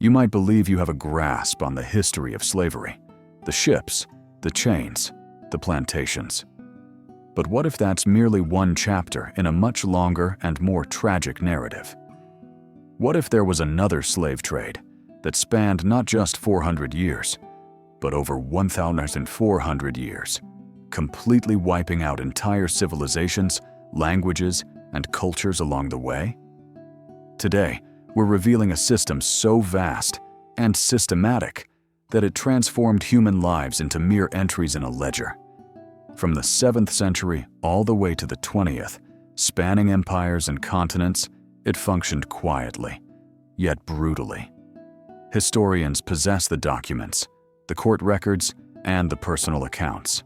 you might believe you have a grasp on the history of slavery, the ships, the chains, the plantations. But what if that's merely one chapter in a much longer and more tragic narrative? What if there was another slave trade that spanned not just 400 years, but over 1,400 years, completely wiping out entire civilizations, languages, and cultures along the way? Today, we're revealing a system so vast and systematic that it transformed human lives into mere entries in a ledger. From the 7th century all the way to the 20th, spanning empires and continents, it functioned quietly, yet brutally. Historians possess the documents, the court records, and the personal accounts.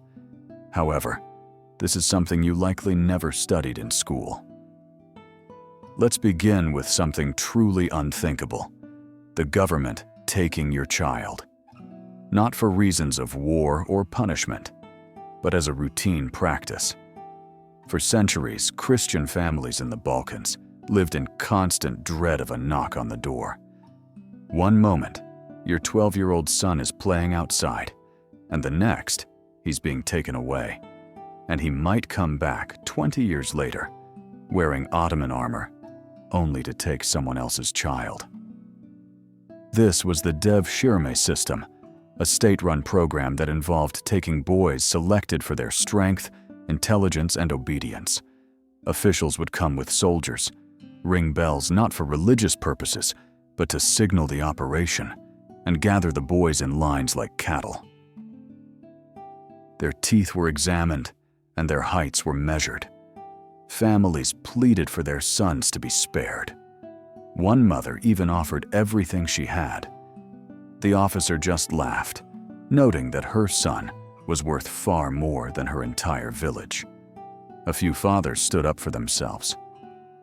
However, this is something you likely never studied in school. Let's begin with something truly unthinkable: the government taking your child. Not for reasons of war or punishment, but as a routine practice. For centuries, Christian families in the Balkans lived in constant dread of a knock on the door. One moment, your 12-year-old son is playing outside, and the next, he's being taken away. And he might come back 20 years later, wearing Ottoman armor, only to take someone else's child. This was the Devshirme system, a state-run program that involved taking boys selected for their strength, intelligence, and obedience. Officials would come with soldiers, ring bells not for religious purposes, but to signal the operation, and gather the boys in lines like cattle. Their teeth were examined, and their heights were measured. Families pleaded for their sons to be spared. One mother even offered everything she had. The officer just laughed, noting that her son was worth far more than her entire village. A few fathers stood up for themselves.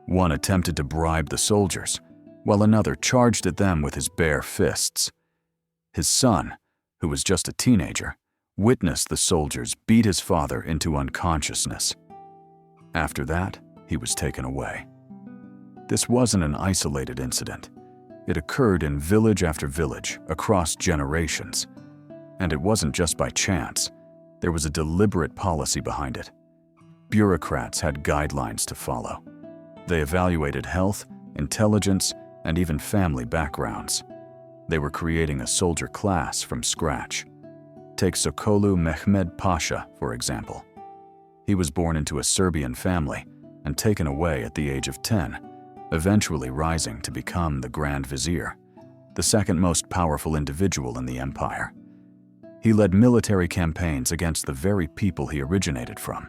One attempted to bribe the soldiers, while another charged at them with his bare fists. His son, who was just a teenager, witnessed the soldiers beat his father into unconsciousness. After that, he was taken away. This wasn't an isolated incident. It occurred in village after village, across generations. And it wasn't just by chance. There was a deliberate policy behind it. Bureaucrats had guidelines to follow. They evaluated health, intelligence, and even family backgrounds. They were creating a soldier class from scratch. Take Sokolu Mehmed Pasha, for example. He was born into a Serbian family and taken away at the age of 10, eventually rising to become the Grand Vizier, the second most powerful individual in the empire. He led military campaigns against the very people he originated from.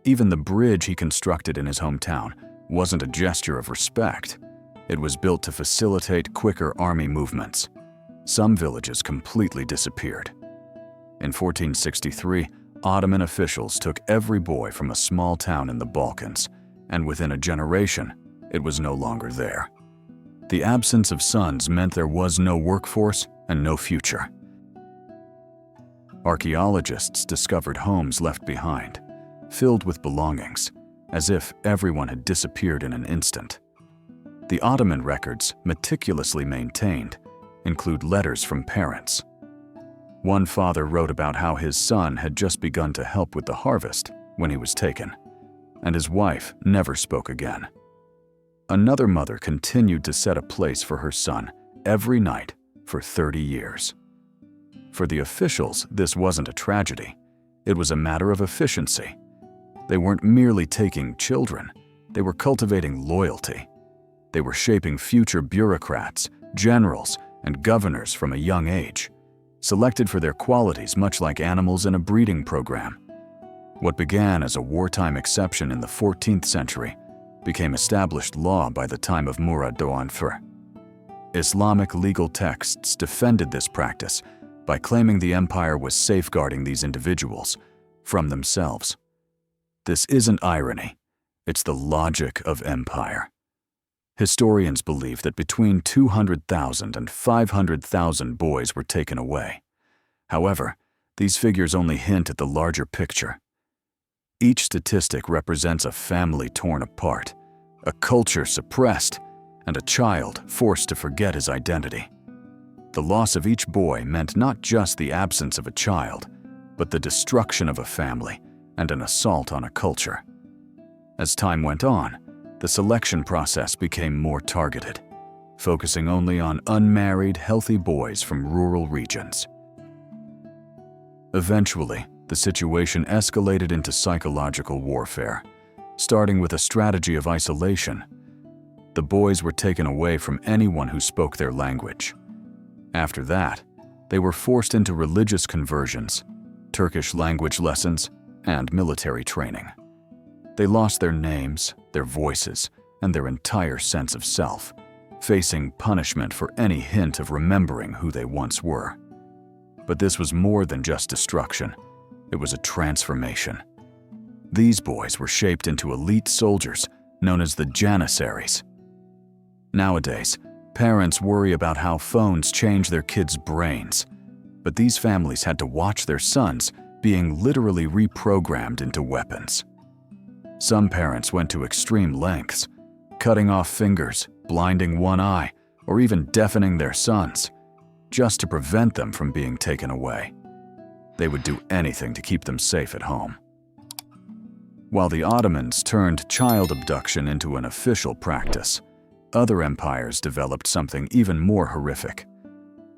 Even the bridge he constructed in his hometown wasn't a gesture of respect. It was built to facilitate quicker army movements. Some villages completely disappeared. In 1463, Ottoman officials took every boy from a small town in the Balkans, and within a generation, it was no longer there. The absence of sons meant there was no workforce and no future. Archaeologists discovered homes left behind, filled with belongings, as if everyone had disappeared in an instant. The Ottoman records, meticulously maintained, include letters from parents. One father wrote about how his son had just begun to help with the harvest when he was taken, and his wife never spoke again. Another mother continued to set a place for her son every night for 30 years. For the officials, this wasn't a tragedy. It was a matter of efficiency. They weren't merely taking children, they were cultivating loyalty. They were shaping future bureaucrats, generals, and governors from a young age, selected for their qualities much like animals in a breeding program. What began as a wartime exception in the 14th century became established law by the time of Murad Doğanfır. Islamic legal texts defended this practice by claiming the empire was safeguarding these individuals from themselves. This isn't irony, it's the logic of empire. Historians believe that between 200,000 and 500,000 boys were taken away. However, these figures only hint at the larger picture. Each statistic represents a family torn apart, a culture suppressed, and a child forced to forget his identity. The loss of each boy meant not just the absence of a child, but the destruction of a family and an assault on a culture. As time went on, the selection process became more targeted, focusing only on unmarried, healthy boys from rural regions. Eventually, the situation escalated into psychological warfare, starting with a strategy of isolation. The boys were taken away from anyone who spoke their language. After that, they were forced into religious conversions, Turkish language lessons, and military training. They lost their names, their voices, and their entire sense of self, facing punishment for any hint of remembering who they once were. But this was more than just destruction. It was a transformation. These boys were shaped into elite soldiers known as the Janissaries. Nowadays, parents worry about how phones change their kids' brains, but these families had to watch their sons being literally reprogrammed into weapons. Some parents went to extreme lengths, cutting off fingers, blinding one eye, or even deafening their sons, just to prevent them from being taken away. They would do anything to keep them safe at home. While the Ottomans turned child abduction into an official practice, other empires developed something even more horrific.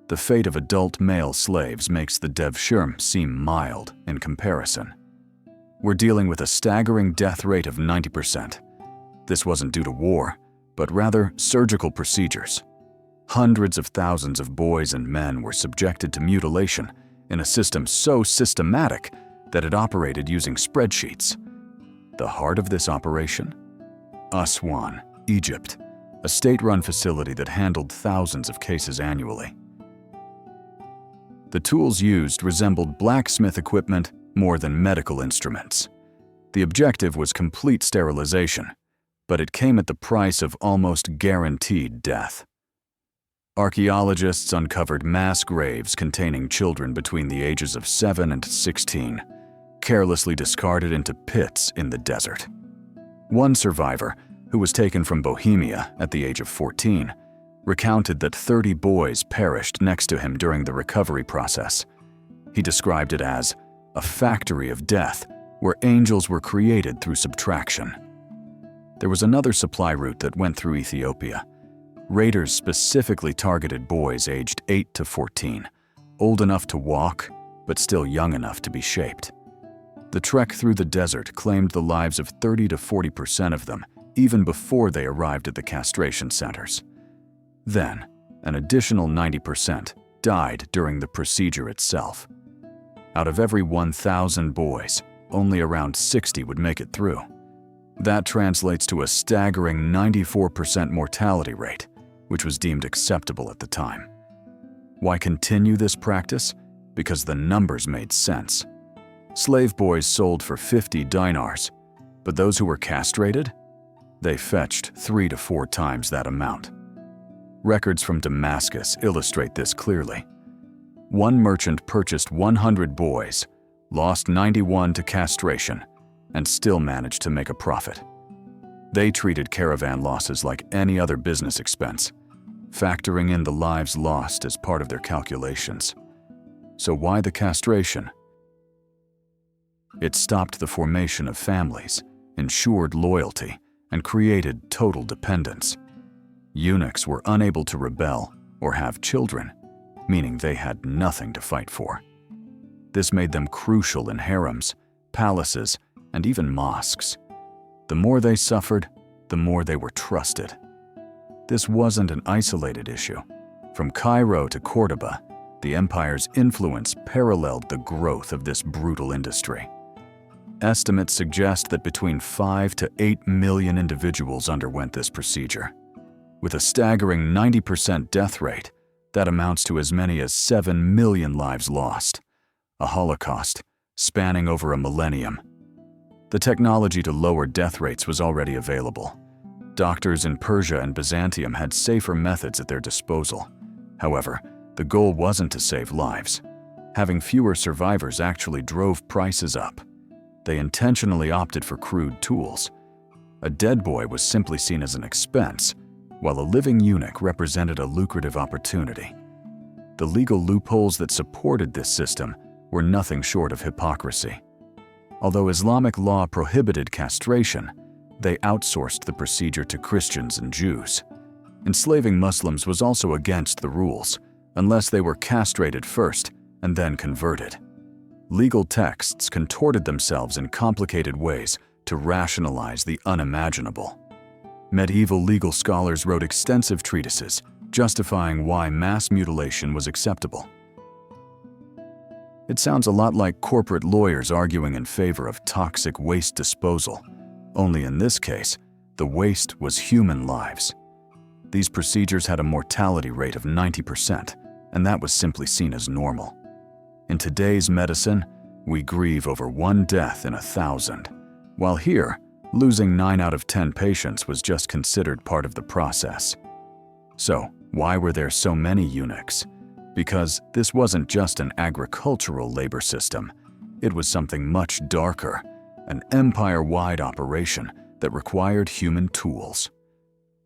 The fate of adult male slaves makes the devshirme seem mild in comparison. We're dealing with a staggering death rate of 90%. This wasn't due to war, but rather surgical procedures. Hundreds of thousands of boys and men were subjected to mutilation in a system so systematic that it operated using spreadsheets. The heart of this operation? Aswan, Egypt, a state-run facility that handled thousands of cases annually. The tools used resembled blacksmith equipment more than medical instruments. The objective was complete sterilization, but it came at the price of almost guaranteed death. Archaeologists uncovered mass graves containing children between the ages of 7 and 16, carelessly discarded into pits in the desert. One survivor, who was taken from Bohemia at the age of 14, recounted that 30 boys perished next to him during the recovery process. He described it as a factory of death where angels were created through subtraction. There was another supply route that went through Ethiopia. Raiders specifically targeted boys aged 8 to 14, old enough to walk, but still young enough to be shaped. The trek through the desert claimed the lives of 30 to 40% of them even before they arrived at the castration centers. Then, an additional 90% died during the procedure itself. Out of every 1,000 boys, only around 60 would make it through. That translates to a staggering 94% mortality rate, which was deemed acceptable at the time. Why continue this practice? Because the numbers made sense. Slave boys sold for 50 dinars, but those who were castrated? They fetched 3 to 4 times that amount. Records from Damascus illustrate this clearly. One merchant purchased 100 boys, lost 91 to castration, and still managed to make a profit. They treated caravan losses like any other business expense, factoring in the lives lost as part of their calculations. So why the castration? It stopped the formation of families, ensured loyalty, and created total dependence. Eunuchs were unable to rebel or have children, meaning they had nothing to fight for. This made them crucial in harems, palaces, and even mosques. The more they suffered, the more they were trusted. This wasn't an isolated issue. From Cairo to Cordoba, the empire's influence paralleled the growth of this brutal industry. Estimates suggest that between 5 to 8 million individuals underwent this procedure. With a staggering 90% death rate, that amounts to as many as 7 million lives lost. A holocaust spanning over a millennium. The technology to lower death rates was already available. Doctors in Persia and Byzantium had safer methods at their disposal. However, the goal wasn't to save lives. Having fewer survivors actually drove prices up. They intentionally opted for crude tools. A dead boy was simply seen as an expense, while a living eunuch represented a lucrative opportunity. The legal loopholes that supported this system were nothing short of hypocrisy. Although Islamic law prohibited castration, they outsourced the procedure to Christians and Jews. Enslaving Muslims was also against the rules, unless they were castrated first and then converted. Legal texts contorted themselves in complicated ways to rationalize the unimaginable. Medieval legal scholars wrote extensive treatises justifying why mass mutilation was acceptable. It sounds a lot like corporate lawyers arguing in favor of toxic waste disposal, only in this case, the waste was human lives. These procedures had a mortality rate of 90%, and that was simply seen as normal. In today's medicine, we grieve over 1 death in 1,000, while here, losing 9 out of 10 patients was just considered part of the process. So, why were there so many eunuchs? Because this wasn't just an agricultural labor system, it was something much darker, an empire-wide operation that required human tools.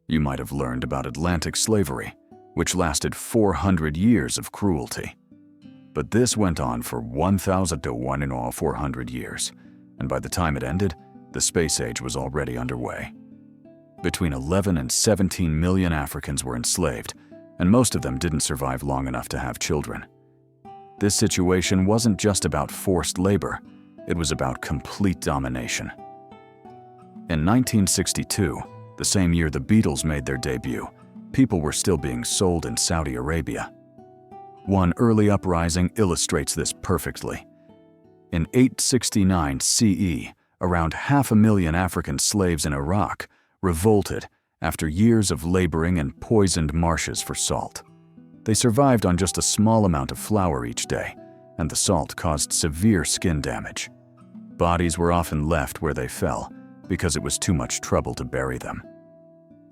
You might have learned about Atlantic slavery, which lasted 400 years of cruelty. But this went on for 1,000 to 1 in all 400 years, and by the time it ended, the space age was already underway. Between 11 and 17 million Africans were enslaved, and most of them didn't survive long enough to have children. This situation wasn't just about forced labor, it was about complete domination. In 1962, the same year the Beatles made their debut, people were still being sold in Saudi Arabia. One early uprising illustrates this perfectly. In 869 CE, around 500,000 African slaves in Iraq revolted after years of laboring in poisoned marshes for salt. They survived on just a small amount of flour each day, and the salt caused severe skin damage. Bodies were often left where they fell because it was too much trouble to bury them.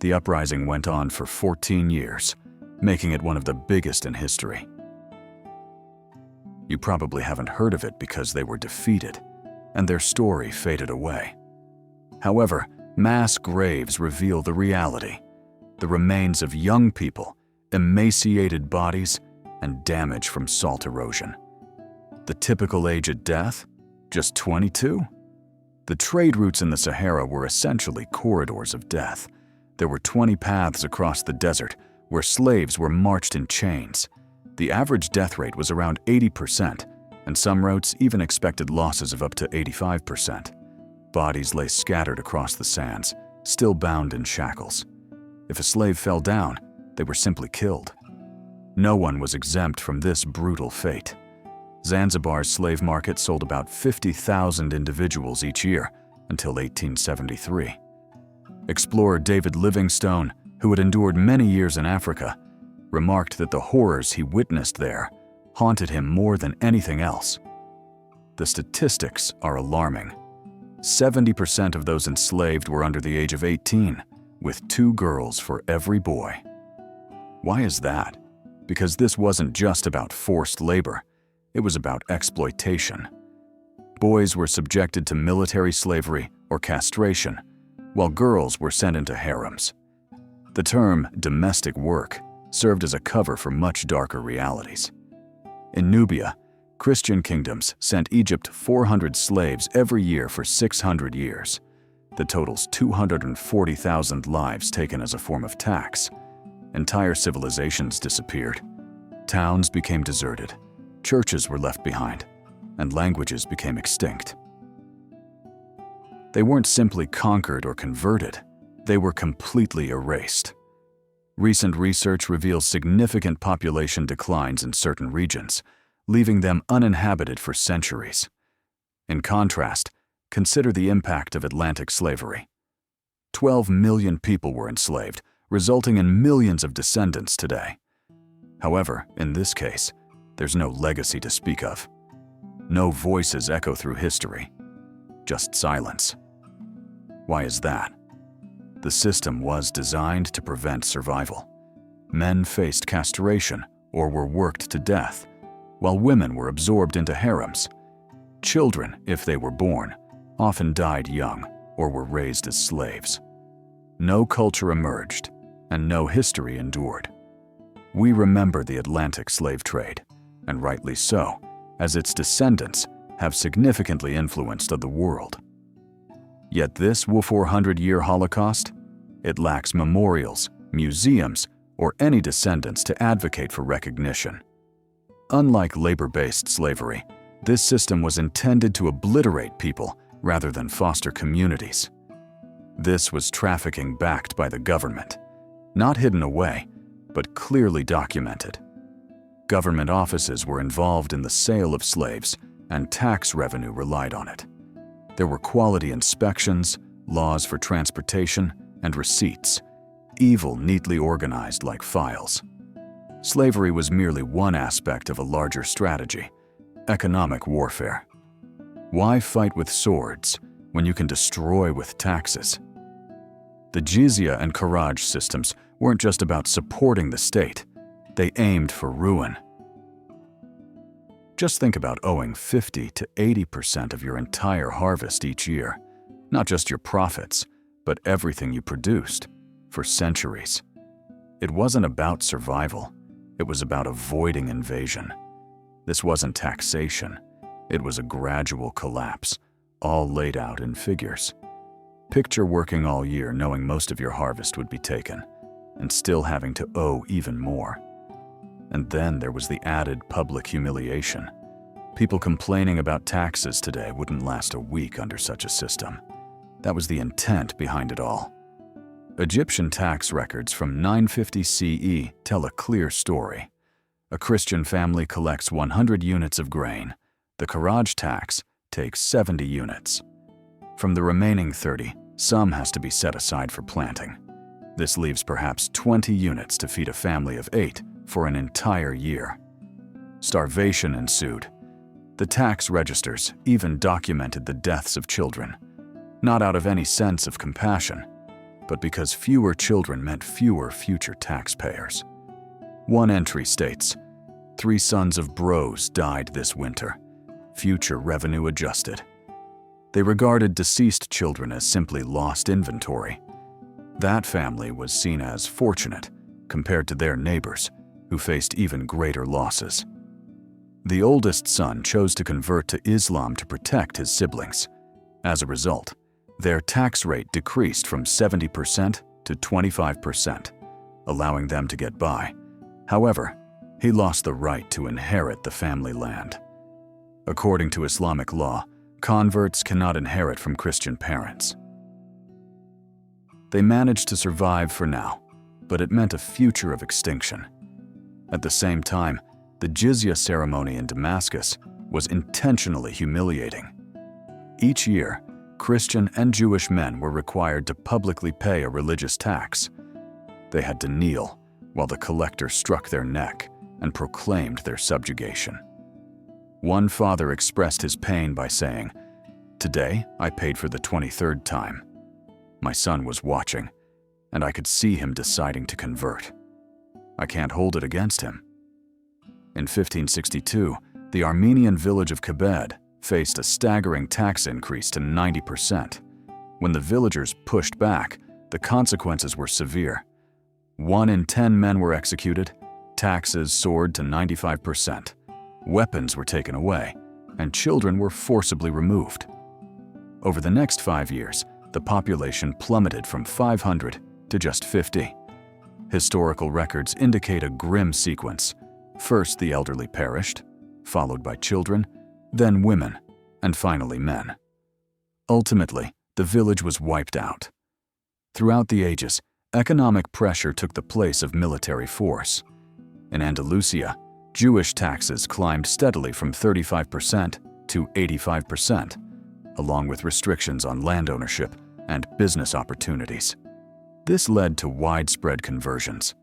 The uprising went on for 14 years, making it one of the biggest in history. You probably haven't heard of it because they were defeated, and their story faded away. However, mass graves reveal the reality: the remains of young people, emaciated bodies, and damage from salt erosion. The typical age at death? Just 22? The trade routes in the Sahara were essentially corridors of death. There were 20 paths across the desert where slaves were marched in chains. The average death rate was around 80%, and some routes even expected losses of up to 85%. Bodies lay scattered across the sands, still bound in shackles. If a slave fell down, they were simply killed. No one was exempt from this brutal fate. Zanzibar's slave market sold about 50,000 individuals each year until 1873. Explorer David Livingstone, who had endured many years in Africa, remarked that the horrors he witnessed there haunted him more than anything else. The statistics are alarming. 70% of those enslaved were under the age of 18, with 2 girls for every boy. Why is that? Because this wasn't just about forced labor, it was about exploitation. Boys were subjected to military slavery or castration, while girls were sent into harems. The term domestic work served as a cover for much darker realities. In Nubia, Christian kingdoms sent Egypt 400 slaves every year for 600 years. That totals 240,000 lives taken as a form of tax. Entire civilizations disappeared. Towns became deserted. Churches were left behind, and languages became extinct. They weren't simply conquered or converted, they were completely erased. Recent research reveals significant population declines in certain regions, leaving them uninhabited for centuries. In contrast, consider the impact of Atlantic slavery. 12 million people were enslaved, resulting in millions of descendants today. However, in this case, there's no legacy to speak of. No voices echo through history, just silence. Why is that? The system was designed to prevent survival. Men faced castration or were worked to death, while women were absorbed into harems. Children, if they were born, often died young or were raised as slaves. No culture emerged, and no history endured. We remember the Atlantic slave trade, and rightly so, as its descendants have significantly influenced the world. Yet this 400-year Holocaust, it lacks memorials, museums, or any descendants to advocate for recognition. Unlike labor-based slavery, this system was intended to obliterate people rather than foster communities. This was trafficking backed by the government, not hidden away, but clearly documented. Government offices were involved in the sale of slaves, and tax revenue relied on it. There were quality inspections, laws for transportation, and receipts, evil neatly organized like files. Slavery was merely one aspect of a larger strategy: economic warfare. Why fight with swords when you can destroy with taxes? The jizya and kharaj systems weren't just about supporting the state, they aimed for ruin. Just think about owing 50 to 80% of your entire harvest each year, not just your profits, but everything you produced, for centuries. It wasn't about survival, it was about avoiding invasion. This wasn't taxation, it was a gradual collapse, all laid out in figures. Picture working all year knowing most of your harvest would be taken, and still having to owe even more. And then there was the added public humiliation. People complaining about taxes today wouldn't last a week under such a system. That was the intent behind it all. Egyptian tax records from 950 CE tell a clear story. A Christian family collects 100 units of grain. The kharaj tax takes 70 units. From the remaining 30, some has to be set aside for planting. This leaves perhaps 20 units to feed a family of 8 for an entire year. Starvation ensued. The tax registers even documented the deaths of children, not out of any sense of compassion, but because fewer children meant fewer future taxpayers. One entry states, 3 sons of bros died this winter, future revenue adjusted. They regarded deceased children as simply lost inventory. That family was seen as fortunate compared to their neighbors, who faced even greater losses. The oldest son chose to convert to Islam to protect his siblings. As a result, their tax rate decreased from 70% to 25%, allowing them to get by. However, he lost the right to inherit the family land. According to Islamic law, converts cannot inherit from Christian parents. They managed to survive for now, but it meant a future of extinction. At the same time, the jizya ceremony in Damascus was intentionally humiliating. Each year, Christian and Jewish men were required to publicly pay a religious tax. They had to kneel while the collector struck their neck and proclaimed their subjugation. One father expressed his pain by saying, "Today, I paid for the 23rd time. My son was watching, and I could see him deciding to convert. I can't hold it against him." In 1562, the Armenian village of Kebed faced a staggering tax increase to 90%. When the villagers pushed back, the consequences were severe. 1 in 10 men were executed, taxes soared to 95%, weapons were taken away, and children were forcibly removed. Over the next 5 years, the population plummeted from 500 to just 50. Historical records indicate a grim sequence. First, the elderly perished, followed by children, then women, and finally men. Ultimately, the village was wiped out. Throughout the ages, economic pressure took the place of military force. In Andalusia, Jewish taxes climbed steadily from 35% to 85%, along with restrictions on land ownership and business opportunities. This led to widespread conversions.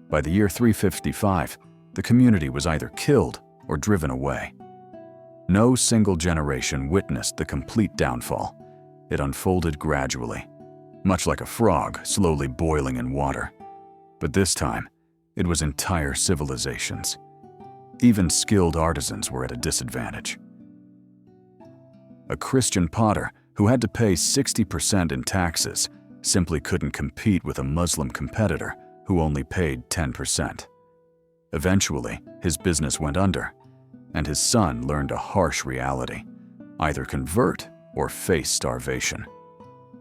By the year 355, the community was either killed or driven away. No single generation witnessed the complete downfall. It unfolded gradually, much like a frog slowly boiling in water. But this time, it was entire civilizations. Even skilled artisans were at a disadvantage. A Christian potter who had to pay 60% in taxes simply couldn't compete with a Muslim competitor who only paid 10%. Eventually, his business went under, and his son learned a harsh reality: either convert or face starvation.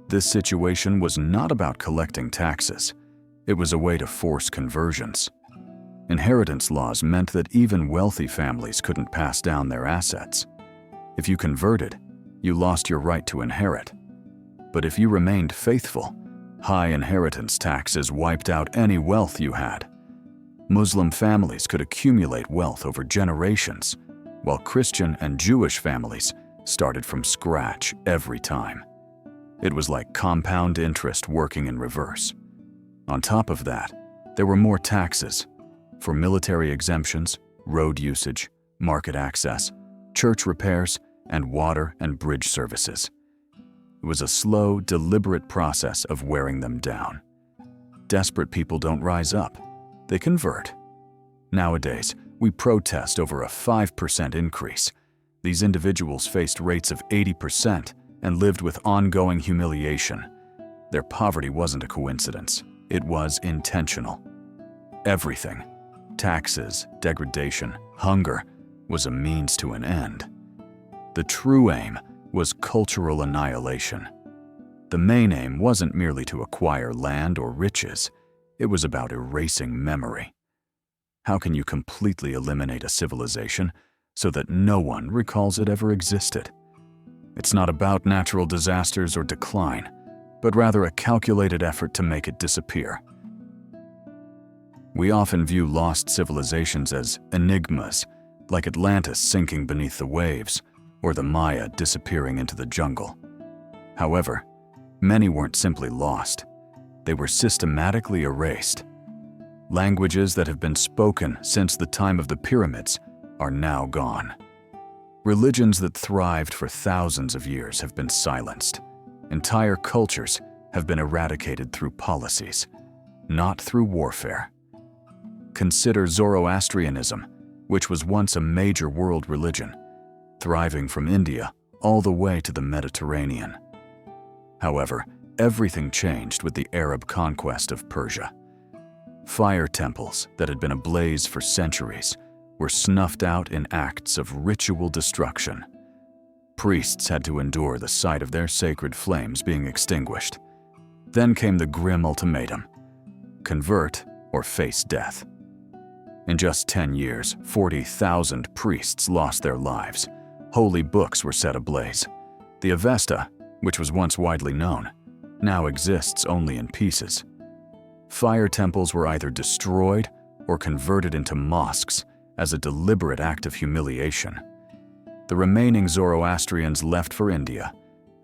This situation was not about collecting taxes. It was a way to force conversions. Inheritance laws meant that even wealthy families couldn't pass down their assets. If you converted, you lost your right to inherit. But if you remained faithful, high inheritance taxes wiped out any wealth you had. Muslim families could accumulate wealth over generations, while Christian and Jewish families started from scratch every time. It was like compound interest working in reverse. On top of that, there were more taxes for military exemptions, road usage, market access, church repairs, and water and bridge services. It was a slow, deliberate process of wearing them down. Desperate people don't rise up, they convert. Nowadays, we protest over a 5% increase. These individuals faced rates of 80% and lived with ongoing humiliation. Their poverty wasn't a coincidence, it was intentional. Everything, taxes, degradation, hunger, was a means to an end. The true aim was cultural annihilation. The main aim wasn't merely to acquire land or riches, it was about erasing memory. How can you completely eliminate a civilization so that no one recalls it ever existed? It's not about natural disasters or decline, but rather a calculated effort to make it disappear. We often view lost civilizations as enigmas, like Atlantis sinking beneath the waves, or the Maya disappearing into the jungle. However, many weren't simply lost. They were systematically erased. Languages that have been spoken since the time of the pyramids are now gone. Religions that thrived for thousands of years have been silenced. Entire cultures have been eradicated through policies, not through warfare. Consider Zoroastrianism, which was once a major world religion, thriving from India all the way to the Mediterranean. However, everything changed with the Arab conquest of Persia. Fire temples that had been ablaze for centuries were snuffed out in acts of ritual destruction. Priests had to endure the sight of their sacred flames being extinguished. Then came the grim ultimatum: convert or face death. In just 10 years, 40,000 priests lost their lives. Holy books were set ablaze. The Avesta, which was once widely known, now exists only in pieces. Fire temples were either destroyed or converted into mosques as a deliberate act of humiliation. The remaining Zoroastrians left for India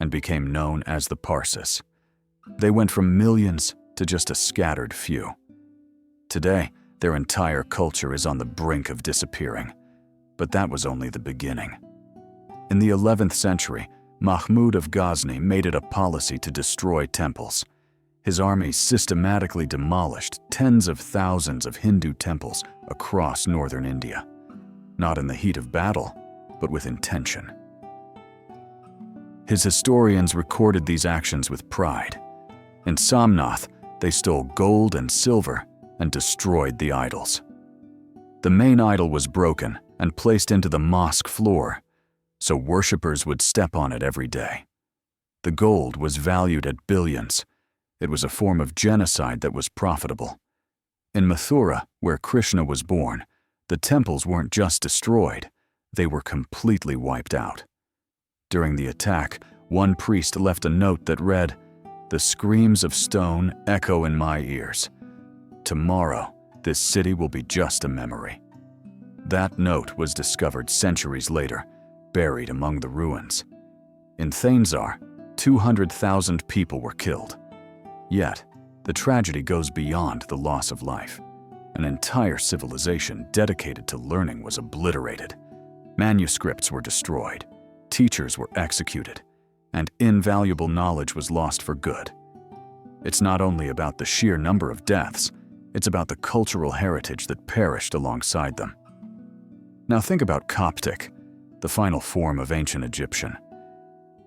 and became known as the Parsis. They went from millions to just a scattered few. Today, their entire culture is on the brink of disappearing, but that was only the beginning. In the 11th century, Mahmud of Ghazni made it a policy to destroy temples. His army systematically demolished tens of thousands of Hindu temples across northern India, not in the heat of battle, but with intention. His historians recorded these actions with pride. In Somnath, they stole gold and silver and destroyed the idols. The main idol was broken and placed into the mosque floor, so worshippers would step on it every day. The gold was valued at billions. It was a form of genocide that was profitable. In Mathura, where Krishna was born, the temples weren't just destroyed, they were completely wiped out. During the attack, one priest left a note that read, "The screams of stone echo in my ears. Tomorrow, this city will be just a memory." That note was discovered centuries later, buried among the ruins. In Thanesar, 200,000 people were killed. Yet, the tragedy goes beyond the loss of life. An entire civilization dedicated to learning was obliterated. Manuscripts were destroyed, teachers were executed, and invaluable knowledge was lost for good. It's not only about the sheer number of deaths, it's about the cultural heritage that perished alongside them. Now think about Coptic, the final form of ancient Egyptian.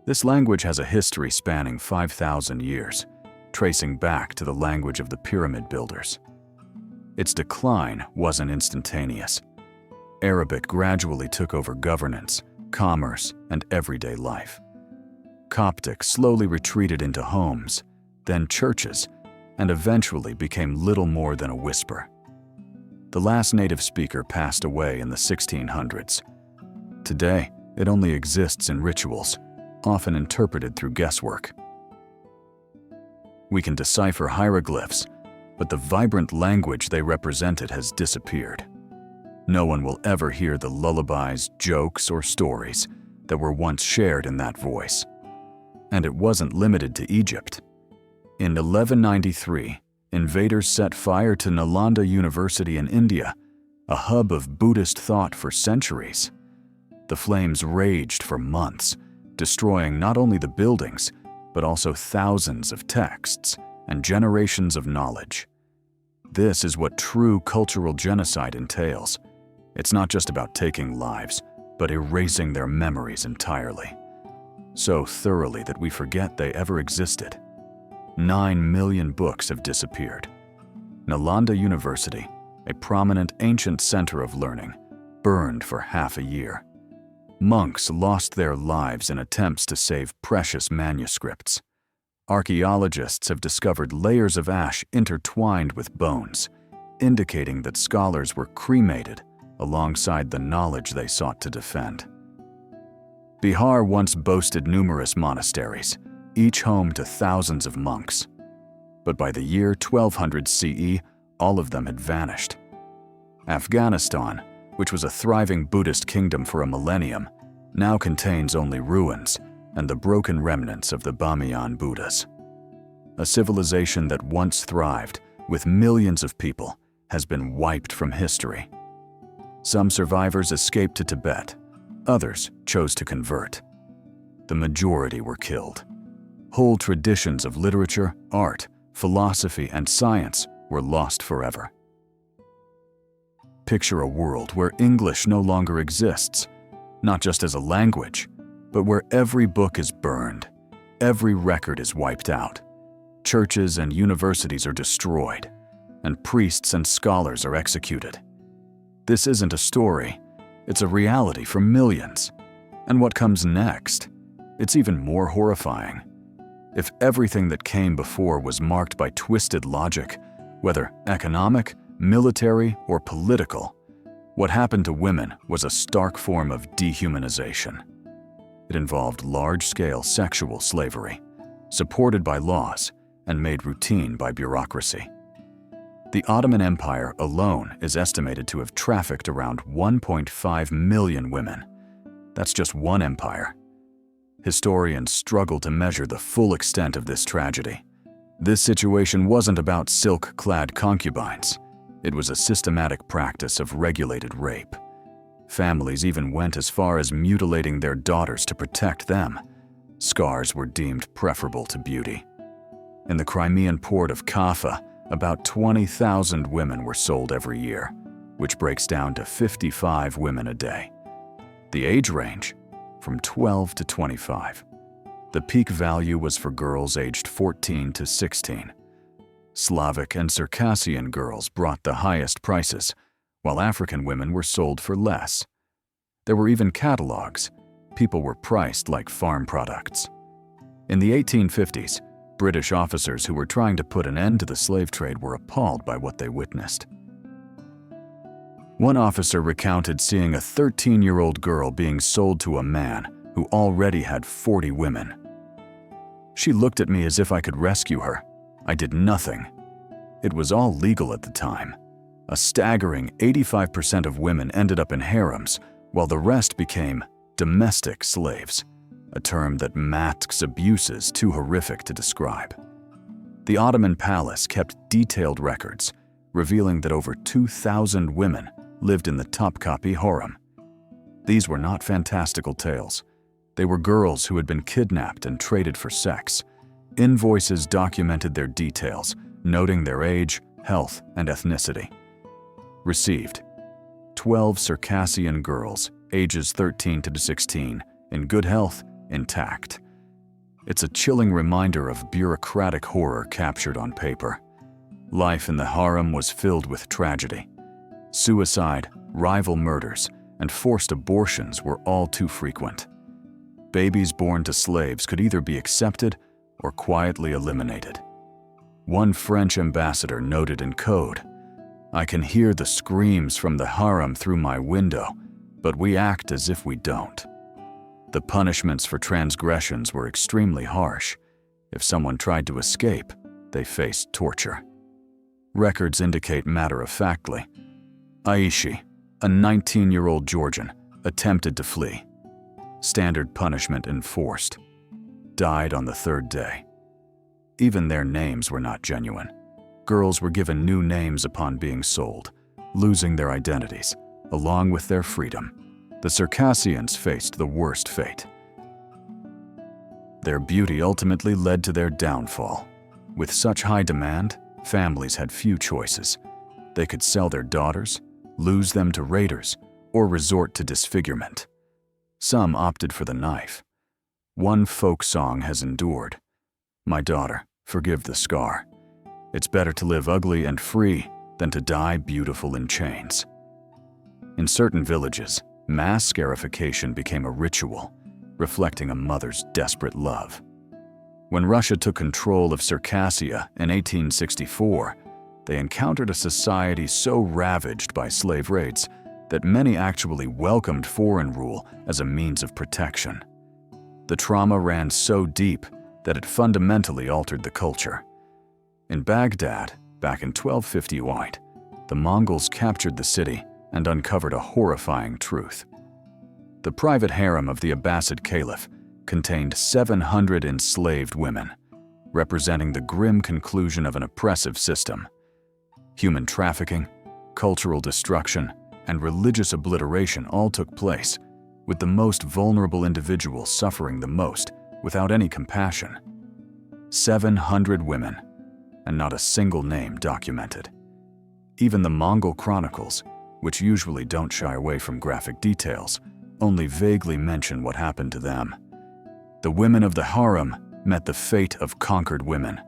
This language has a history spanning 5,000 years, tracing back to the language of the pyramid builders. Its decline wasn't instantaneous. Arabic gradually took over governance, commerce, and everyday life. Coptic slowly retreated into homes, then churches, and eventually became little more than a whisper. The last native speaker passed away in the 1600s. Today, it only exists in rituals, often interpreted through guesswork. We can decipher hieroglyphs, but the vibrant language they represented has disappeared. No one will ever hear the lullabies, jokes, or stories that were once shared in that voice. And it wasn't limited to Egypt. In 1193, invaders set fire to Nalanda University in India, a hub of Buddhist thought for centuries. The flames raged for months, destroying not only the buildings, but also thousands of texts and generations of knowledge. This is what true cultural genocide entails. It's not just about taking lives, but erasing their memories entirely. So thoroughly that we forget they ever existed. 9 million books have disappeared. Nalanda University, a prominent ancient center of learning, burned for half a year. Monks lost their lives in attempts to save precious manuscripts. Archaeologists have discovered layers of ash intertwined with bones, indicating that scholars were cremated alongside the knowledge they sought to defend. Bihar once boasted numerous monasteries, each home to thousands of monks. But by the year 1200 CE, all of them had vanished. Afghanistan, which was a thriving Buddhist kingdom for a millennium, now contains only ruins and the broken remnants of the Bamiyan Buddhas. A civilization that once thrived with millions of people has been wiped from history. Some survivors escaped to Tibet, others chose to convert. The majority were killed. Whole traditions of literature, art, philosophy, and science were lost forever. Picture a world where English no longer exists, not just as a language, but where every book is burned, every record is wiped out, churches and universities are destroyed, and priests and scholars are executed. This isn't a story, it's a reality for millions. And what comes next? It's even more horrifying. If everything that came before was marked by twisted logic, whether economic, military, or political, what happened to women was a stark form of dehumanization. It involved large-scale sexual slavery, supported by laws and made routine by bureaucracy. The Ottoman Empire alone is estimated to have trafficked around 1.5 million women. That's just one empire. Historians struggle to measure the full extent of this tragedy. This situation wasn't about silk-clad concubines. It was a systematic practice of regulated rape. Families even went as far as mutilating their daughters to protect them. Scars were deemed preferable to beauty. In the Crimean port of Kaffa, about 20,000 women were sold every year, which breaks down to 55 women a day. The age range? From 12 to 25. The peak value was for girls aged 14 to 16. Slavic and Circassian girls brought the highest prices, while African women were sold for less. There were even catalogs. People were priced like farm products. In the 1850s, British officers who were trying to put an end to the slave trade were appalled by what they witnessed. One officer recounted seeing a 13-year-old girl being sold to a man who already had 40 women. She looked at me as if I could rescue her. I did nothing. It was all legal at the time. A staggering 85% of women ended up in harems, while the rest became domestic slaves, a term that masks abuses too horrific to describe. The Ottoman palace kept detailed records, revealing that over 2,000 women lived in the Topkapi harem. These were not fantastical tales. They were girls who had been kidnapped and traded for sex. Invoices documented their details, noting their age, health, and ethnicity. Received: 12 Circassian girls, ages 13 to 16, in good health, intact. It's a chilling reminder of bureaucratic horror captured on paper. Life in the harem was filled with tragedy. Suicide, rival murders, and forced abortions were all too frequent. Babies born to slaves could either be accepted or quietly eliminated. One French ambassador noted in code, "I can hear the screams from the harem through my window, but we act as if we don't." The punishments for transgressions were extremely harsh. If someone tried to escape, they faced torture. Records indicate matter-of-factly, Aishi, a 19-year-old Georgian, attempted to flee. Standard punishment enforced. Died on the third day. Even their names were not genuine. Girls were given new names upon being sold, losing their identities, along with their freedom. The Circassians faced the worst fate. Their beauty ultimately led to their downfall. With such high demand, families had few choices. They could sell their daughters, lose them to raiders, or resort to disfigurement. Some opted for the knife. One folk song has endured. "My daughter, forgive the scar. It's better to live ugly and free than to die beautiful in chains." In certain villages, mass scarification became a ritual, reflecting a mother's desperate love. When Russia took control of Circassia in 1864, they encountered a society so ravaged by slave raids that many actually welcomed foreign rule as a means of protection. The trauma ran so deep that it fundamentally altered the culture. In Baghdad, back in 1258, the Mongols captured the city and uncovered a horrifying truth. The private harem of the Abbasid Caliph contained 700 enslaved women, representing the grim conclusion of an oppressive system. Human trafficking, cultural destruction, and religious obliteration all took place, with the most vulnerable individuals suffering the most without any compassion. 700 women, and not a single name documented. Even the Mongol chronicles, which usually don't shy away from graphic details, only vaguely mention what happened to them. The women of the harem met the fate of conquered women.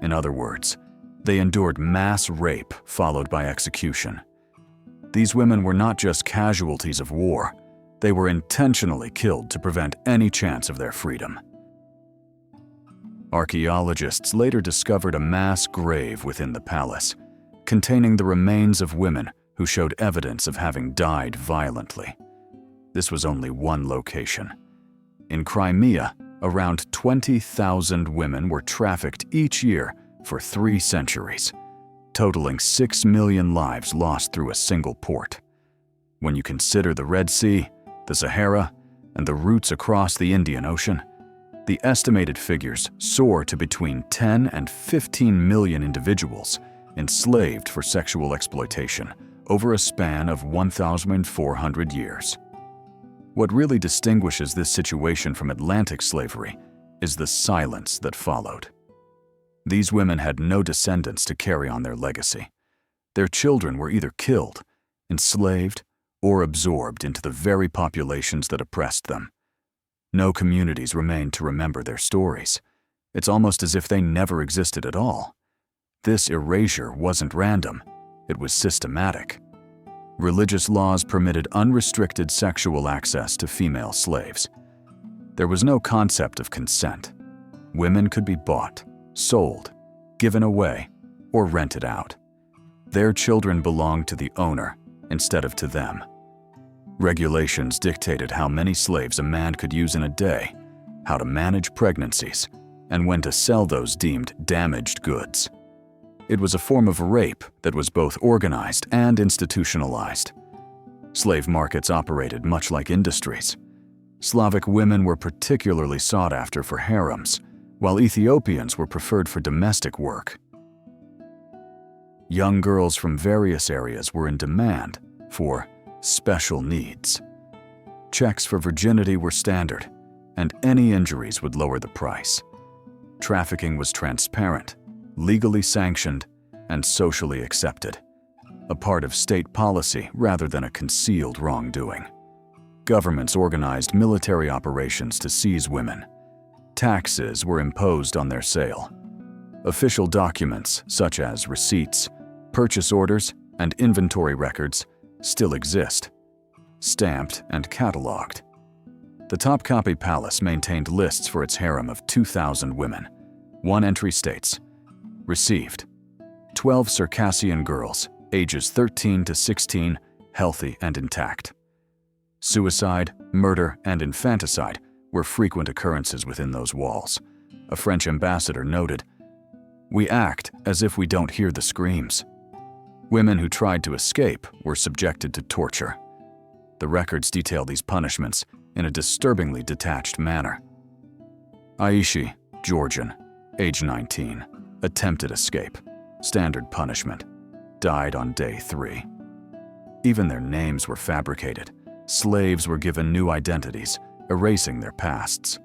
In other words, they endured mass rape followed by execution. These women were not just casualties of war, they were intentionally killed to prevent any chance of their freedom. Archaeologists later discovered a mass grave within the palace, containing the remains of women who showed evidence of having died violently. This was only one location. In Crimea, around 20,000 women were trafficked each year for 3 centuries, totaling 6 million lives lost through a single port. When you consider the Red Sea, the Sahara, and the routes across the Indian Ocean, the estimated figures soar to between 10 and 15 million individuals enslaved for sexual exploitation over a span of 1,400 years. What really distinguishes this situation from Atlantic slavery is the silence that followed. These women had no descendants to carry on their legacy. Their children were either killed, enslaved, or absorbed into the very populations that oppressed them. No communities remained to remember their stories. It's almost as if they never existed at all. This erasure wasn't random, it was systematic. Religious laws permitted unrestricted sexual access to female slaves. There was no concept of consent. Women could be bought, sold, given away, or rented out. Their children belonged to the owner instead of to them. Regulations dictated how many slaves a man could use in a day, how to manage pregnancies, and when to sell those deemed damaged goods. It was a form of rape that was both organized and institutionalized. Slave markets operated much like industries. Slavic women were particularly sought after for harems, while Ethiopians were preferred for domestic work. Young girls from various areas were in demand for special needs. Checks for virginity were standard, and any injuries would lower the price. Trafficking was transparent, legally sanctioned, and socially accepted, a part of state policy rather than a concealed wrongdoing. Governments organized military operations to seize women. Taxes were imposed on their sale. Official documents such as receipts, purchase orders, and inventory records still exist, stamped and cataloged. The Topkapi Palace maintained lists for its harem of 2,000 women. One entry states, received 12 Circassian girls, ages 13 to 16, healthy and intact. Suicide, murder, and infanticide were frequent occurrences within those walls. A French ambassador noted, "We act as if we don't hear the screams." Women who tried to escape were subjected to torture. The records detail these punishments in a disturbingly detached manner. Aishi, Georgian, age 19, attempted escape, standard punishment, died on day 3. Even their names were fabricated. Slaves were given new identities, erasing their pasts.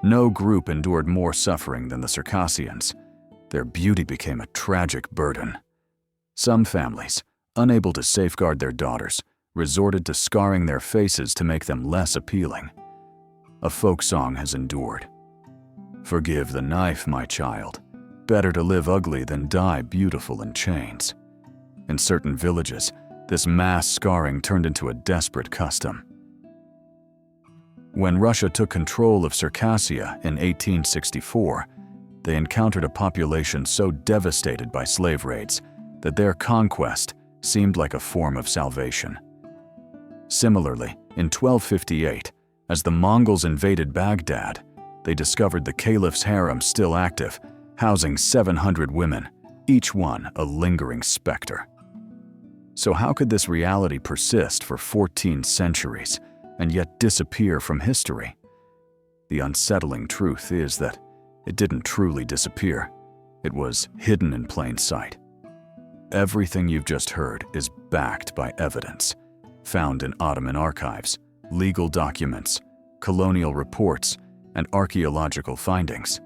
No group endured more suffering than the Circassians. Their beauty became a tragic burden. Some families, unable to safeguard their daughters, resorted to scarring their faces to make them less appealing. A folk song has endured. "Forgive the knife, my child. Better to live ugly than die beautiful in chains." In certain villages, this mass scarring turned into a desperate custom. When Russia took control of Circassia in 1864, they encountered a population so devastated by slave raids that their conquest seemed like a form of salvation. Similarly, in 1258, as the Mongols invaded Baghdad, they discovered the caliph's harem still active, housing 700 women, each one a lingering specter. So how could this reality persist for 14 centuries and yet disappear from history? The unsettling truth is that it didn't truly disappear. It was hidden in plain sight. Everything you've just heard is backed by evidence, found in Ottoman archives, legal documents, colonial reports, and archaeological findings.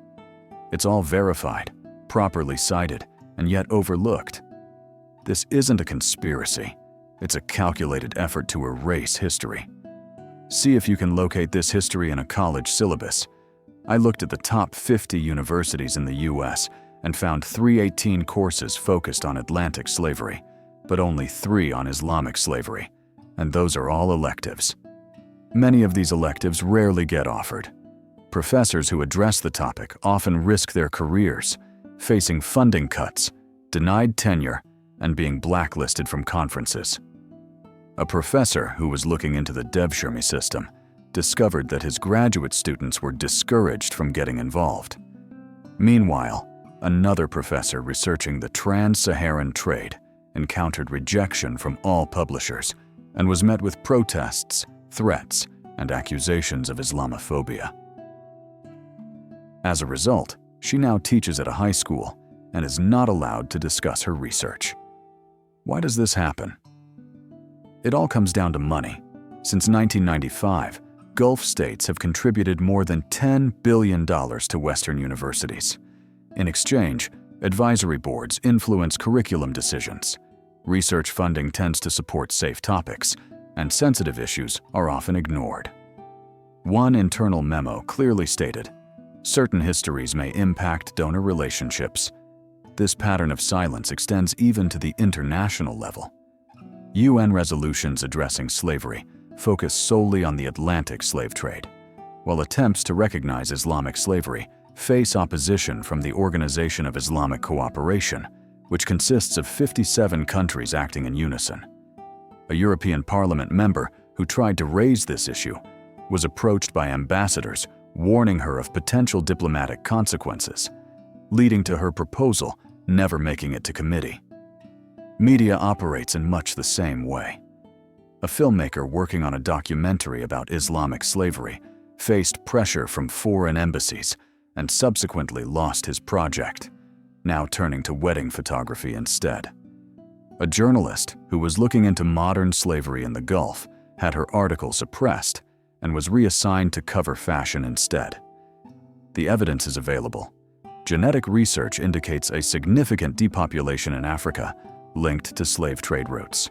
It's all verified, properly cited, and yet overlooked. This isn't a conspiracy. It's a calculated effort to erase history. See if you can locate this history in a college syllabus. I looked at the top 50 universities in the US and found 318 courses focused on Atlantic slavery, but only 3 on Islamic slavery, and those are all electives. Many of these electives rarely get offered. Professors who address the topic often risk their careers, facing funding cuts, denied tenure, and being blacklisted from conferences. A professor who was looking into the Devshirme system discovered that his graduate students were discouraged from getting involved. Meanwhile, another professor researching the trans-Saharan trade encountered rejection from all publishers and was met with protests, threats, and accusations of Islamophobia. As a result, she now teaches at a high school and is not allowed to discuss her research. Why does this happen? It all comes down to money. Since 1995, Gulf states have contributed more than $10 billion to Western universities. In exchange, advisory boards influence curriculum decisions. Research funding tends to support safe topics, and sensitive issues are often ignored. One internal memo clearly stated, certain histories may impact donor relationships. This pattern of silence extends even to the international level. UN resolutions addressing slavery focus solely on the Atlantic slave trade, while attempts to recognize Islamic slavery face opposition from the Organization of Islamic Cooperation, which consists of 57 countries acting in unison. A European Parliament member who tried to raise this issue was approached by ambassadors warning her of potential diplomatic consequences, leading to her proposal never making it to committee. Media operates in much the same way. A filmmaker working on a documentary about Islamic slavery faced pressure from foreign embassies and subsequently lost his project, now turning to wedding photography instead. A journalist who was looking into modern slavery in the Gulf had her article suppressed and was reassigned to cover fashion instead. The evidence is available. Genetic research indicates a significant depopulation in Africa linked to slave trade routes.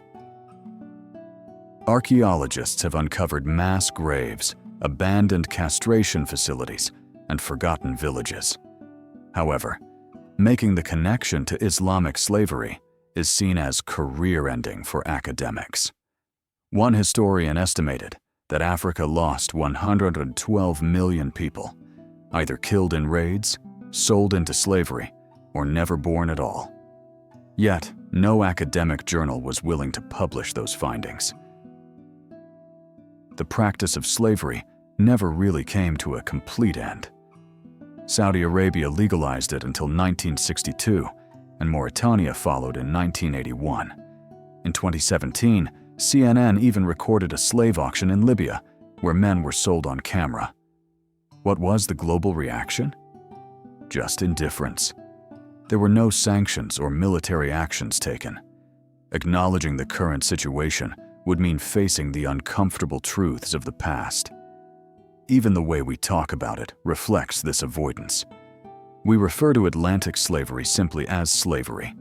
Archaeologists have uncovered mass graves, abandoned castration facilities, and forgotten villages. However, making the connection to Islamic slavery is seen as career-ending for academics. One historian estimated that Africa lost 112 million people, either killed in raids, sold into slavery, or never born at all. Yet, no academic journal was willing to publish those findings. The practice of slavery never really came to a complete end. Saudi Arabia legalized it until 1962, and Mauritania followed in 1981. In 2017, CNN even recorded a slave auction in Libya, where men were sold on camera. What was the global reaction? Just indifference. There were no sanctions or military actions taken. Acknowledging the current situation would mean facing the uncomfortable truths of the past. Even the way we talk about it reflects this avoidance. We refer to Atlantic slavery simply as slavery,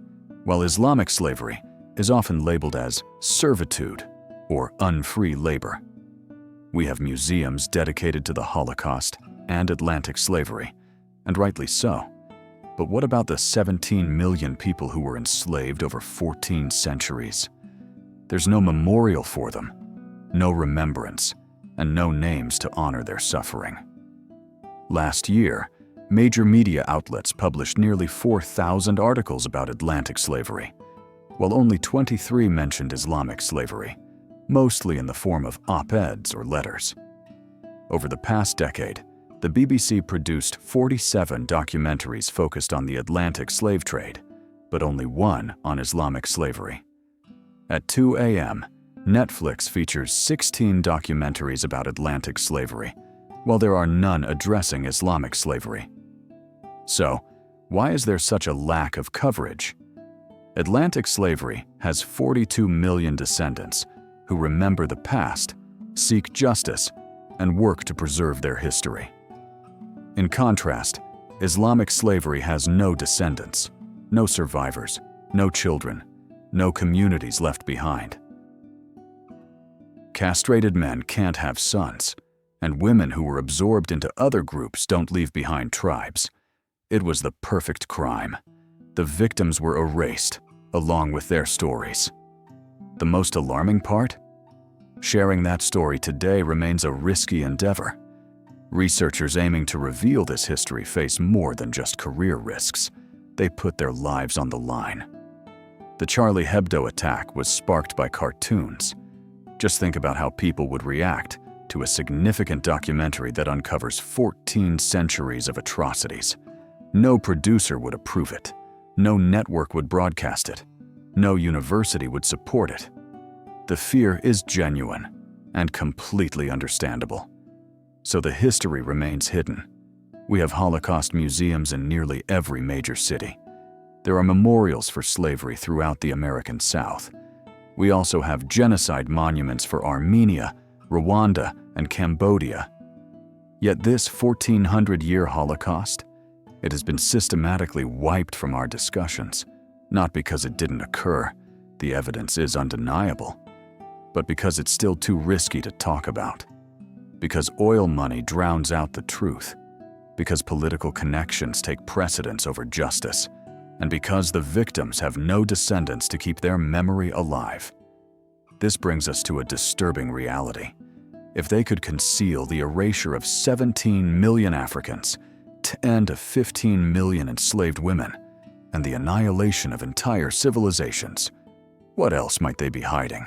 while Islamic slavery is often labeled as servitude or unfree labor. We have museums dedicated to the Holocaust and Atlantic slavery, and rightly so. But what about the 17 million people who were enslaved over 14 centuries? There's no memorial for them, no remembrance, and no names to honor their suffering. Last year, major media outlets published nearly 4,000 articles about Atlantic slavery, while only 23 mentioned Islamic slavery, mostly in the form of op-eds or letters. Over the past decade, the BBC produced 47 documentaries focused on the Atlantic slave trade, but only one on Islamic slavery. At 2 a.m., Netflix features 16 documentaries about Atlantic slavery, while there are none addressing Islamic slavery. So, why is there such a lack of coverage? Atlantic slavery has 42 million descendants who remember the past, seek justice, and work to preserve their history. In contrast, Islamic slavery has no descendants, no survivors, no children, no communities left behind. Castrated men can't have sons, and women who were absorbed into other groups don't leave behind tribes. It was the perfect crime. The victims were erased, along with their stories. The most alarming part? Sharing that story today remains a risky endeavor. Researchers aiming to reveal this history face more than just career risks. They put their lives on the line. The Charlie Hebdo attack was sparked by cartoons. Just think about how people would react to a significant documentary that uncovers 14 centuries of atrocities. No producer would approve it. No network would broadcast it. No university would support it. The fear is genuine and completely understandable. So the history remains hidden. We have Holocaust museums in nearly every major city. There are memorials for slavery throughout the American South. We also have genocide monuments for Armenia, Rwanda, and Cambodia. Yet this 1,400-year Holocaust, it has been systematically wiped from our discussions, not because it didn't occur, the evidence is undeniable, but because it's still too risky to talk about. Because oil money drowns out the truth, because political connections take precedence over justice, and because the victims have no descendants to keep their memory alive. This brings us to a disturbing reality. If they could conceal the erasure of 17 million Africans, 10 to 15 million enslaved women, and the annihilation of entire civilizations, what else might they be hiding?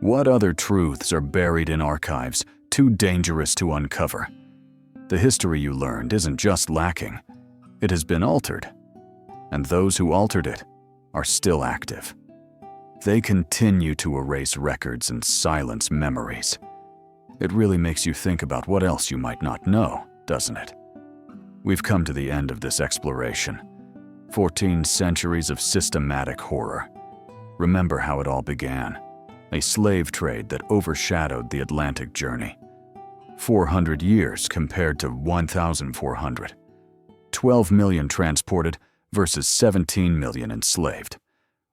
What other truths are buried in archives too dangerous to uncover? The history you learned isn't just lacking, it has been altered. And those who altered it are still active. They continue to erase records and silence memories. It really makes you think about what else you might not know, doesn't it? We've come to the end of this exploration. 14 centuries of systematic horror. Remember how it all began. A slave trade that overshadowed the Atlantic journey. 400 years compared to 1,400. 12 million transported versus 17 million enslaved,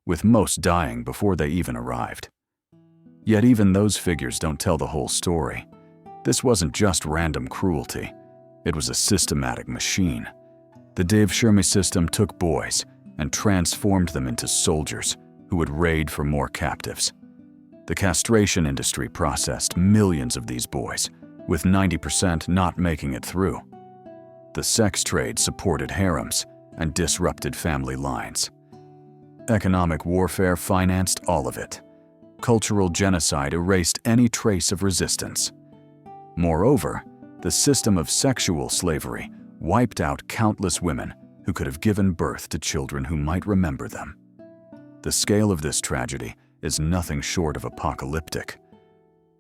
with most dying before they even arrived. Yet even those figures don't tell the whole story. This wasn't just random cruelty. It was a systematic machine. The Dave Shermy system took boys and transformed them into soldiers who would raid for more captives. The castration industry processed millions of these boys, with 90% not making it through. The sex trade supported harems and disrupted family lines. Economic warfare financed all of it. Cultural genocide erased any trace of resistance. Moreover, the system of sexual slavery wiped out countless women who could have given birth to children who might remember them. The scale of this tragedy is nothing short of apocalyptic.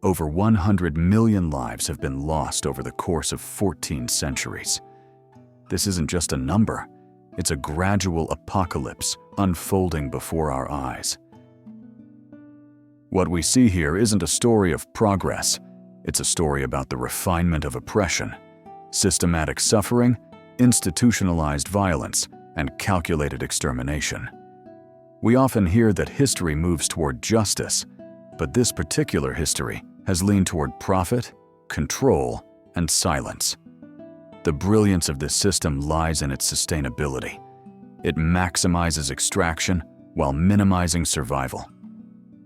Over 100 million lives have been lost over the course of 14 centuries. This isn't just a number, it's a gradual apocalypse unfolding before our eyes. What we see here isn't a story of progress, it's a story about the refinement of oppression, systematic suffering, institutionalized violence, and calculated extermination. We often hear that history moves toward justice, but this particular history has leaned toward profit, control, and silence. The brilliance of this system lies in its sustainability. It maximizes extraction while minimizing survival.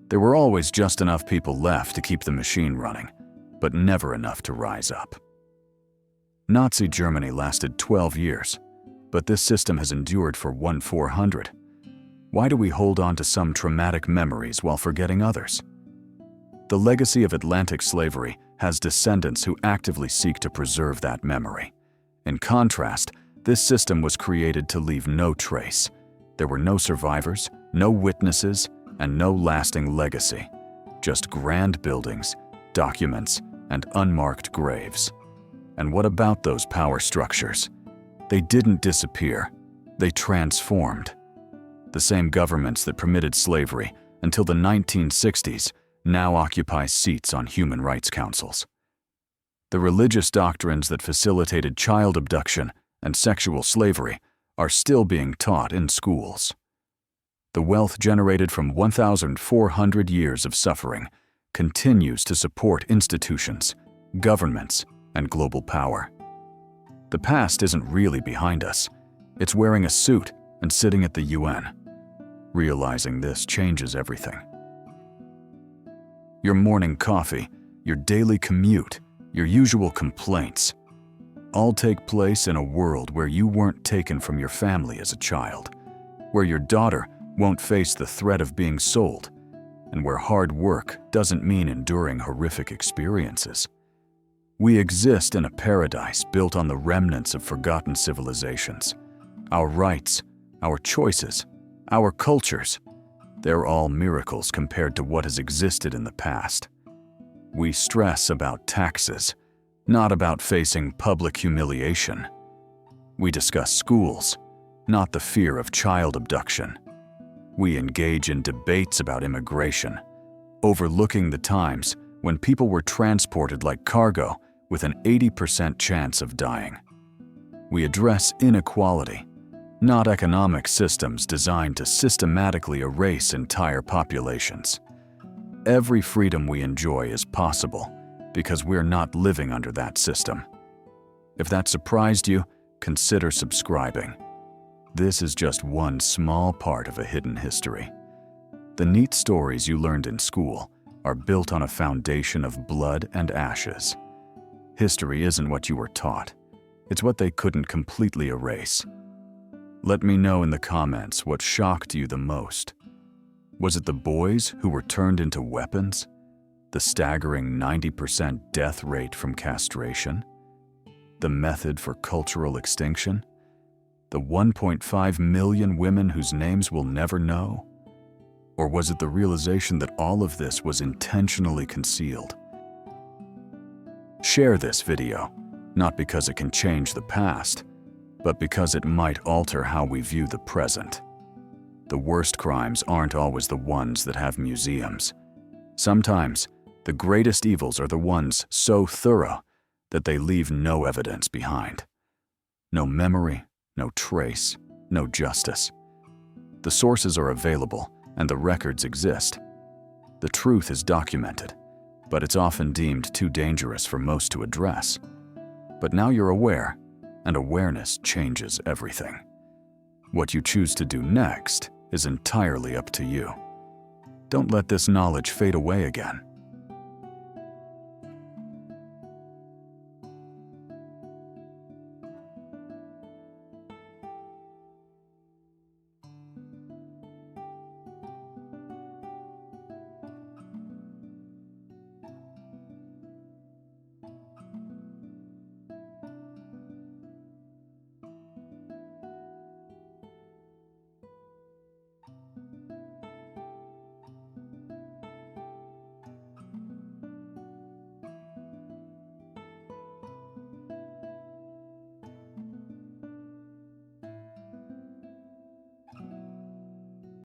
There were always just enough people left to keep the machine running, but never enough to rise up. Nazi Germany lasted 12 years, but this system has endured for 400. Why do we hold on to some traumatic memories while forgetting others? The legacy of Atlantic slavery has descendants who actively seek to preserve that memory. In contrast, this system was created to leave no trace. There were no survivors, no witnesses, and no lasting legacy. Just grand buildings, documents, and unmarked graves. And what about those power structures? They didn't disappear, they transformed. The same governments that permitted slavery until the 1960s now occupy seats on human rights councils. The religious doctrines that facilitated child abduction and sexual slavery are still being taught in schools. The wealth generated from 1,400 years of suffering continues to support institutions, governments, and global power. The past isn't really behind us. It's wearing a suit and sitting at the UN. Realizing this changes everything. Your morning coffee, your daily commute, your usual complaints, all take place in a world where you weren't taken from your family as a child, where your daughter won't face the threat of being sold, and where hard work doesn't mean enduring horrific experiences. We exist in a paradise built on the remnants of forgotten civilizations. Our rights, our choices, our cultures, they're all miracles compared to what has existed in the past. We stress about taxes, not about facing public humiliation. We discuss schools, not the fear of child abduction. We engage in debates about immigration, overlooking the times when people were transported like cargo with an 80% chance of dying. We address inequality, not economic systems designed to systematically erase entire populations. Every freedom we enjoy is possible because we're not living under that system. If that surprised you, consider subscribing. This is just one small part of a hidden history. The neat stories you learned in school are built on a foundation of blood and ashes. History isn't what you were taught. It's what they couldn't completely erase. Let me know in the comments what shocked you the most. Was it the boys who were turned into weapons? The staggering 90% death rate from castration? The method for cultural extinction? The 1.5 million women whose names we'll never know? Or was it the realization that all of this was intentionally concealed? Share this video, not because it can change the past, but because it might alter how we view the present. The worst crimes aren't always the ones that have museums. Sometimes, the greatest evils are the ones so thorough that they leave no evidence behind. No memory, no trace, no justice. The sources are available and the records exist. The truth is documented, but it's often deemed too dangerous for most to address. But now you're aware, and awareness changes everything. What you choose to do next is entirely up to you. Don't let this knowledge fade away again.